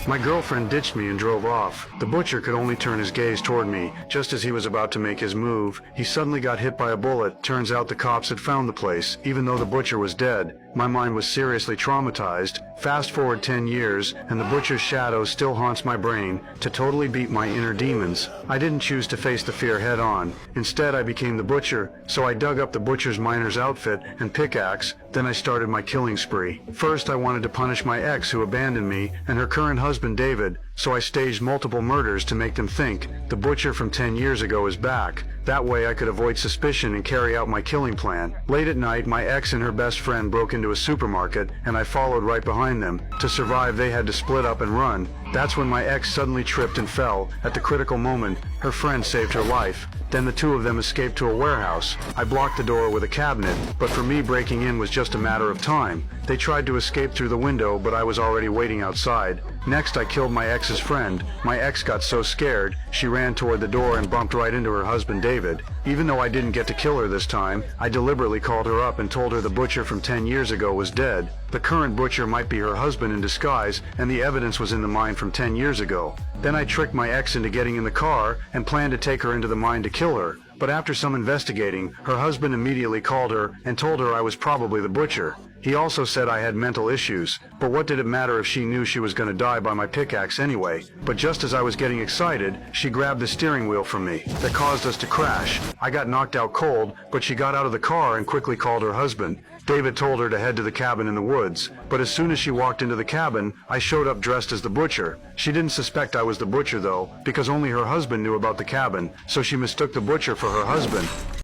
My girlfriend ditched me and drove off. The butcher could only turn his gaze toward me. Just as he was about to make his move, he suddenly got hit by a bullet. Turns out the cops had found the place, even though the butcher was dead. My mind was seriously traumatized. Fast forward 10 years, and the butcher's shadow still haunts my brain to totally beat my inner demons. I didn't choose to face the fear head on. Instead, I became the butcher, so I dug up the butcher's miner's outfit and pickaxe. Then I started my killing spree. First, I wanted to punish my ex who abandoned me and her current husband David, so I staged multiple murders to make them think the butcher from 10 years ago is back. That way I could avoid suspicion and carry out my killing plan. Late at night, my ex and her best friend broke into a supermarket, and I followed right behind them. To survive, they had to split up and run. That's when my ex suddenly tripped and fell. At the critical moment, her friend saved her life. Then the two of them escaped to a warehouse. I blocked the door with a cabinet, but for me breaking in was just a matter of time. They tried to escape through the window, but I was already waiting outside. Next, I killed my ex's friend. My ex got so scared, she ran toward the door and bumped right into her husband David. Even though I didn't get to kill her this time, I deliberately called her up and told her the butcher from 10 years ago was dead. The current butcher might be her husband in disguise, and the evidence was in the mine from 10 years ago. Then I tricked my ex into getting in the car and planned to take her into the mine to kill her. But after some investigating, her husband immediately called her and told her I was probably the butcher. He also said I had mental issues, but what did it matter if she knew she was going to die by my pickaxe anyway? But just as I was getting excited, she grabbed the steering wheel from me. That caused us to crash. I got knocked out cold, but she got out of the car and quickly called her husband. David told her to head to the cabin in the woods, but as soon as she walked into the cabin, I showed up dressed as the butcher. She didn't suspect I was the butcher though, because only her husband knew about the cabin, so she mistook the butcher for her husband.